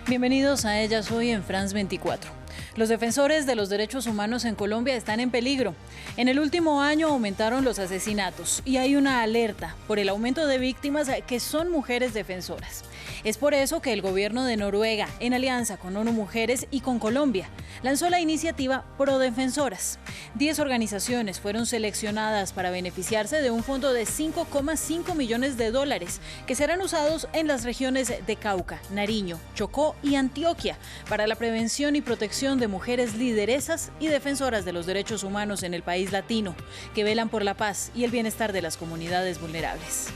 Bienvenidos a Ellas Hoy en France 24. Los defensores de los derechos humanos en Colombia están en peligro. En el último año aumentaron los asesinatos y hay una alerta por el aumento de víctimas que son mujeres defensoras. Es por eso que el gobierno de Noruega, en alianza con ONU Mujeres y con Colombia, lanzó la iniciativa Prodefensoras. 10 organizaciones fueron seleccionadas para beneficiarse de un fondo de $5,5 millones que serán usados en las regiones de Cauca, Nariño, Chocó y Antioquia para la prevención y protección de mujeres lideresas y defensoras de los derechos humanos en el país latino, que velan por la paz y el bienestar de las comunidades vulnerables.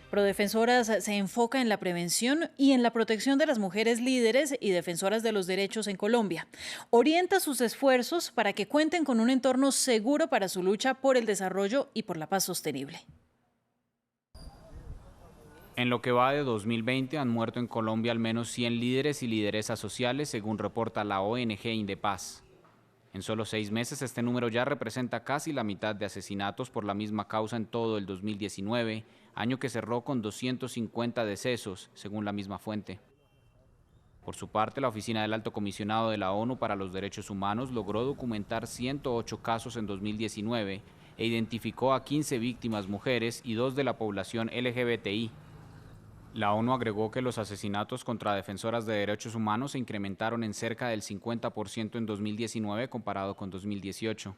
Prodefensoras se enfoca en la prevención y en la protección de las mujeres líderes y defensoras de los derechos en Colombia. Orienta sus esfuerzos para que cuenten con un entorno seguro para su lucha por el desarrollo y por la paz sostenible. En lo que va de 2020 han muerto en Colombia al menos 100 líderes y lideresas sociales, según reporta la ONG Indepaz. En solo 6 meses este número ya representa casi la mitad de asesinatos por la misma causa en todo el 2019, año que cerró con 250 decesos, según la misma fuente. Por su parte, la Oficina del Alto Comisionado de la ONU para los Derechos Humanos logró documentar 108 casos en 2019 e identificó a 15 víctimas mujeres y 2 de la población LGBTI. La ONU agregó que los asesinatos contra defensoras de derechos humanos se incrementaron en cerca del 50% en 2019 comparado con 2018.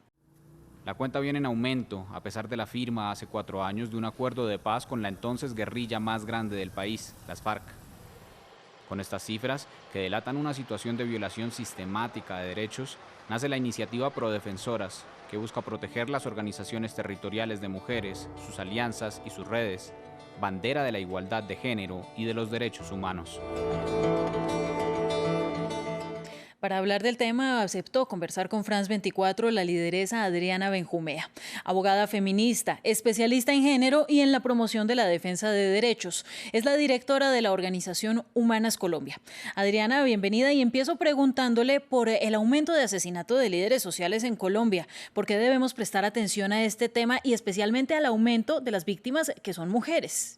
La cuenta viene en aumento, a pesar de la firma hace 4 años de un acuerdo de paz con la entonces guerrilla más grande del país, las FARC. Con estas cifras, que delatan una situación de violación sistemática de derechos, nace la iniciativa Prodefensoras, que busca proteger las organizaciones territoriales de mujeres, sus alianzas y sus redes, bandera de la igualdad de género y de los derechos humanos. Para hablar del tema, aceptó conversar con France 24 la lideresa Adriana Benjumea, abogada feminista, especialista en género y en la promoción de la defensa de derechos. Es la directora de la organización Humanas Colombia. Adriana, bienvenida, y empiezo preguntándole por el aumento de asesinato de líderes sociales en Colombia. ¿Por qué debemos prestar atención a este tema y especialmente al aumento de las víctimas que son mujeres?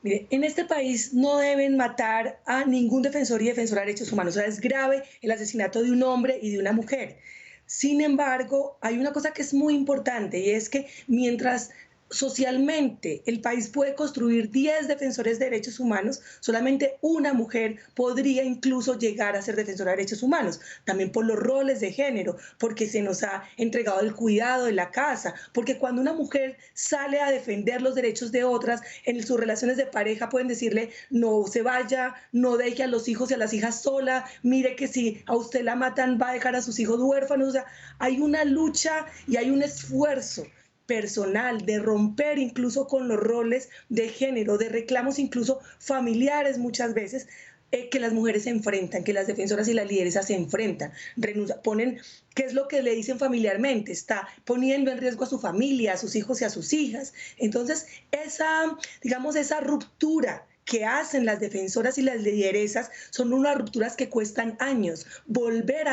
Mire, en este país no deben matar a ningún defensor y defensora de derechos humanos. O sea, es grave el asesinato de un hombre y de una mujer. Sin embargo, hay una cosa que es muy importante y es que mientras socialmente el país puede construir 10 defensores de derechos humanos, solamente una mujer podría incluso llegar a ser defensora de derechos humanos, también por los roles de género, porque se nos ha entregado el cuidado de la casa, porque cuando una mujer sale a defender los derechos de otras, en sus relaciones de pareja pueden decirle no se vaya, no deje a los hijos y a las hijas sola, mire que si a usted la matan va a dejar a sus hijos huérfanos. O sea, hay una lucha y hay un esfuerzo personal, de romper incluso con los roles de género, de reclamos incluso familiares muchas veces, que las mujeres se enfrentan, que las defensoras y las lideresas se enfrentan, ponen, ¿qué es lo que le dicen familiarmente? Está poniendo en riesgo a su familia, a sus hijos y a sus hijas. Entonces, digamos, esa ruptura que hacen las defensoras y las lideresas son unas rupturas que cuestan años. Volver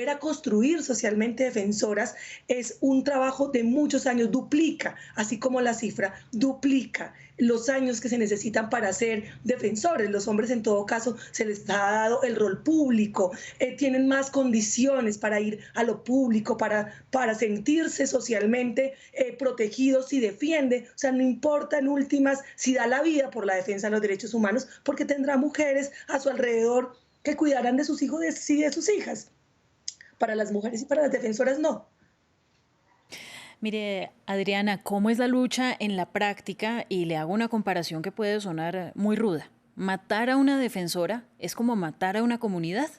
a construir socialmente defensoras es un trabajo de muchos años, duplica, así como la cifra, duplica los años que se necesitan para ser defensores. Los hombres en todo caso se les ha dado el rol público, tienen más condiciones para ir a lo público, para sentirse socialmente protegidos y defienden. O sea, no importa en últimas si da la vida por la defensa de los derechos humanos, porque tendrá mujeres a su alrededor que cuidarán de sus hijos y de sus hijas. Para las mujeres y para las defensoras no. Mire, Adriana, ¿cómo es la lucha en la práctica? Y le hago una comparación que puede sonar muy ruda. ¿Matar a una defensora es como matar a una comunidad?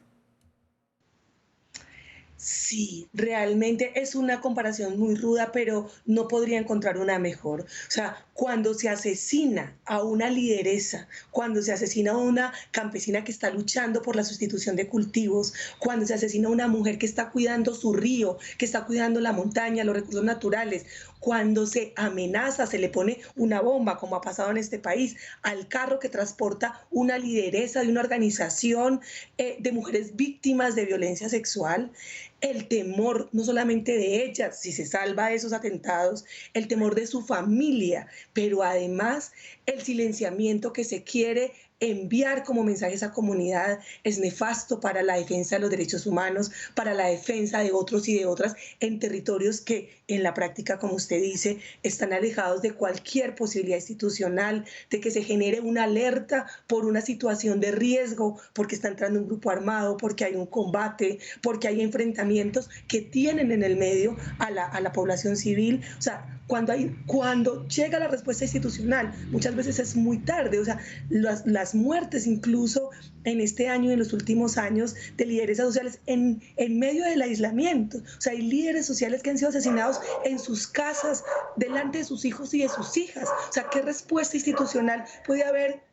Sí, realmente es una comparación muy ruda, pero no podría encontrar una mejor. O sea, cuando se asesina a una lideresa, cuando se asesina a una campesina que está luchando por la sustitución de cultivos, cuando se asesina a una mujer que está cuidando su río, que está cuidando la montaña, los recursos naturales, cuando se amenaza, se le pone una bomba, como ha pasado en este país, al carro que transporta una lideresa de una organización de mujeres víctimas de violencia sexual, el temor no solamente de ella, si se salva de esos atentados, el temor de su familia, pero además el silenciamiento que se quiere enviar como mensaje a esa comunidad es nefasto para la defensa de los derechos humanos, para la defensa de otros y de otras en territorios que en la práctica, como usted dice, están alejados de cualquier posibilidad institucional, de que se genere una alerta por una situación de riesgo, porque está entrando un grupo armado, porque hay un combate, porque hay enfrentamientos que tienen en el medio a la población civil. O sea, cuando llega la respuesta institucional, muchas veces es muy tarde. O sea, las muertes incluso en este año y en los últimos años de lideresas sociales en medio del aislamiento. O sea, hay líderes sociales que han sido asesinados en sus casas, delante de sus hijos y de sus hijas. O sea, ¿qué respuesta institucional puede haber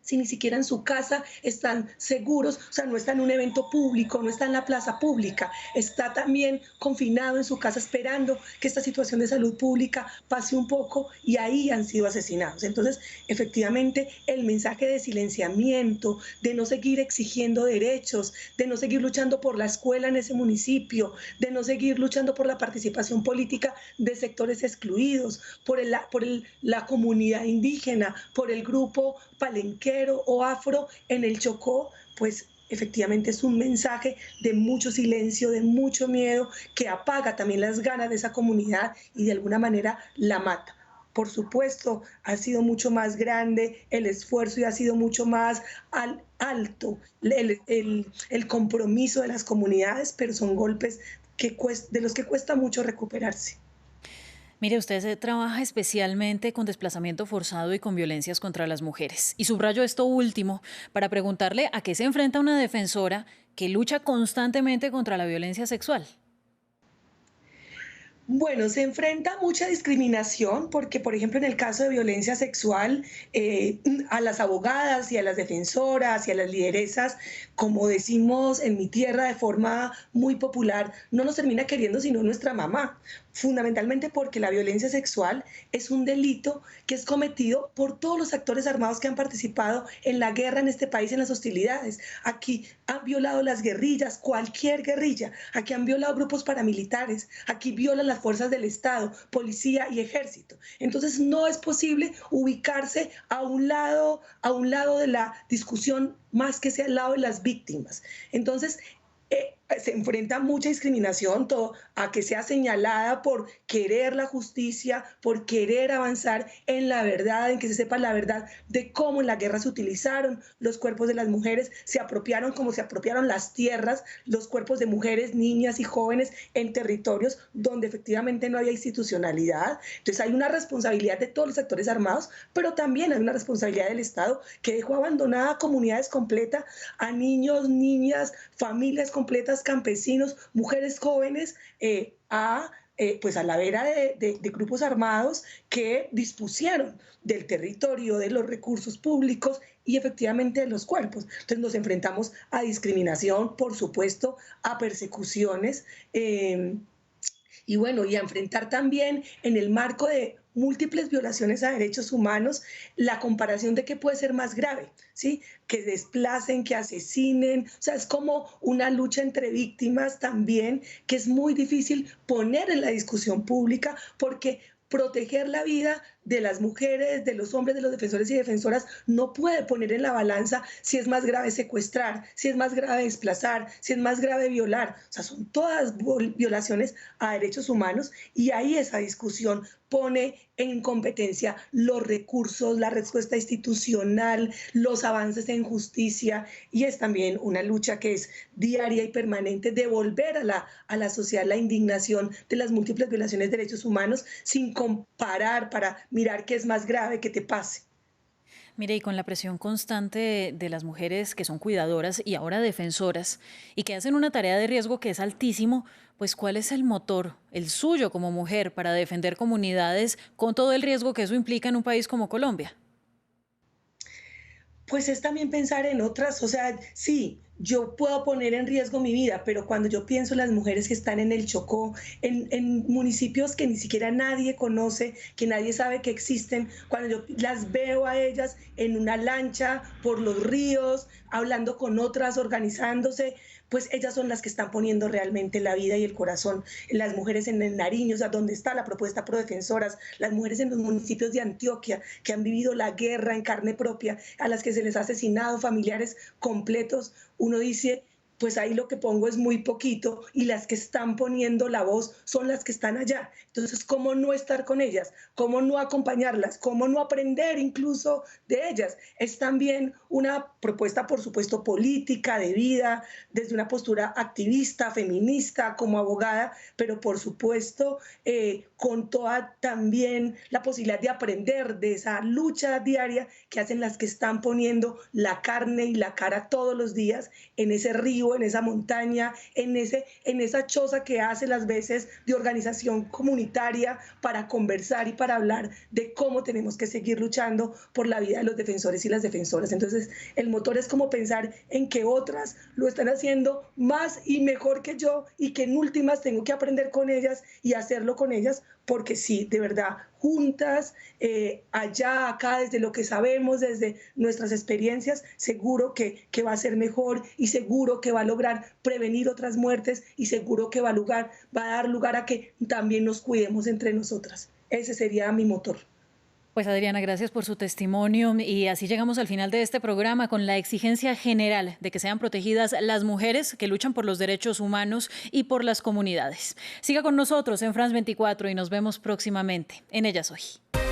si ni siquiera en su casa están seguros? O sea, no está en un evento público, no está en la plaza pública, está también confinado en su casa esperando que esta situación de salud pública pase un poco, y ahí han sido asesinados. Entonces, efectivamente, el mensaje de silenciamiento, de no seguir exigiendo derechos, de no seguir luchando por la escuela en ese municipio, de no seguir luchando por la participación política de sectores excluidos, por la comunidad indígena, por el grupo palenquero o afro en el Chocó, pues efectivamente es un mensaje de mucho silencio, de mucho miedo, que apaga también las ganas de esa comunidad y de alguna manera la mata. Por supuesto, ha sido mucho más grande el esfuerzo y ha sido mucho más alto el compromiso de las comunidades, pero son golpes de los que cuesta mucho recuperarse. Mire, usted trabaja especialmente con desplazamiento forzado y con violencias contra las mujeres. Y subrayo esto último para preguntarle a qué se enfrenta una defensora que lucha constantemente contra la violencia sexual. Bueno, se enfrenta a mucha discriminación porque, por ejemplo, en el caso de violencia sexual, a las abogadas y a las defensoras y a las lideresas, como decimos en mi tierra de forma muy popular, no nos termina queriendo sino nuestra mamá, fundamentalmente porque la violencia sexual es un delito que es cometido por todos los actores armados que han participado en la guerra en este país, en las hostilidades. Aquí han violado las guerrillas, cualquier guerrilla, aquí han violado grupos paramilitares, aquí violan las fuerzas del Estado, policía y ejército. Entonces no es posible ubicarse a un lado de la discusión más que sea al lado de las víctimas. Entonces, se enfrenta a mucha discriminación, a que sea señalada por querer la justicia, por querer avanzar en la verdad, en que se sepa la verdad de cómo en la guerra se utilizaron los cuerpos de las mujeres, se apropiaron como se apropiaron las tierras, los cuerpos de mujeres, niñas y jóvenes en territorios donde efectivamente no había institucionalidad. Entonces hay una responsabilidad de todos los actores armados, pero también hay una responsabilidad del Estado, que dejó abandonada a comunidades completas, a niños, niñas, familias completas, campesinos, mujeres jóvenes, pues a la vera de grupos armados que dispusieron del territorio, de los recursos públicos y efectivamente de los cuerpos. Entonces nos enfrentamos a discriminación, por supuesto, a persecuciones, y bueno, y a enfrentar también en el marco de múltiples violaciones a derechos humanos, la comparación de qué puede ser más grave, ¿sí? Que desplacen, que asesinen. O sea, es como una lucha entre víctimas también, que es muy difícil poner en la discusión pública, porque proteger la vida de las mujeres, de los hombres, de los defensores y defensoras, no puede poner en la balanza si es más grave secuestrar, si es más grave desplazar, si es más grave violar. O sea, son todas violaciones a derechos humanos, y ahí esa discusión pone en competencia los recursos, la respuesta institucional, los avances en justicia, y es también una lucha que es diaria y permanente, devolver a la sociedad la indignación de las múltiples violaciones de derechos humanos sin comparar para mirar qué es más grave que te pase. Mire, y con la presión constante de las mujeres que son cuidadoras y ahora defensoras y que hacen una tarea de riesgo que es altísimo, pues ¿cuál es el motor, el suyo como mujer, para defender comunidades con todo el riesgo que eso implica en un país como Colombia? Pues es también pensar en otras. O sea, sí, yo puedo poner en riesgo mi vida, pero cuando yo pienso en las mujeres que están en el Chocó, en municipios que ni siquiera nadie conoce, que nadie sabe que existen, cuando yo las veo a ellas en una lancha por los ríos, hablando con otras, organizándose, pues ellas son las que están poniendo realmente la vida y el corazón. Las mujeres en el Nariño, o sea, donde está la propuesta Prodefensoras, las mujeres en los municipios de Antioquia que han vivido la guerra en carne propia, a las que se les ha asesinado familiares completos, uno dice, pues ahí lo que pongo es muy poquito y las que están poniendo la voz son las que están allá. Entonces, ¿cómo no estar con ellas? ¿Cómo no acompañarlas? ¿Cómo no aprender incluso de ellas? Es también una propuesta, por supuesto, política, de vida, desde una postura activista, feminista, como abogada, pero por supuesto con toda también la posibilidad de aprender de esa lucha diaria que hacen las que están poniendo la carne y la cara todos los días en ese río, en esa montaña, en esa choza que hace las veces de organización comunitaria para conversar y para hablar de cómo tenemos que seguir luchando por la vida de los defensores y las defensoras. Entonces, el motor es como pensar en que otras lo están haciendo más y mejor que yo y que en últimas tengo que aprender con ellas y hacerlo con ellas, porque sí, de verdad, juntas, allá, acá, desde lo que sabemos, desde nuestras experiencias, seguro que va a ser mejor y seguro que va a lograr prevenir otras muertes y seguro que va a dar lugar a que también nos cuidemos entre nosotras. Ese sería mi motor. Pues Adriana, gracias por su testimonio y así llegamos al final de este programa con la exigencia general de que sean protegidas las mujeres que luchan por los derechos humanos y por las comunidades. Siga con nosotros en France 24 y nos vemos próximamente en Ellas Hoy.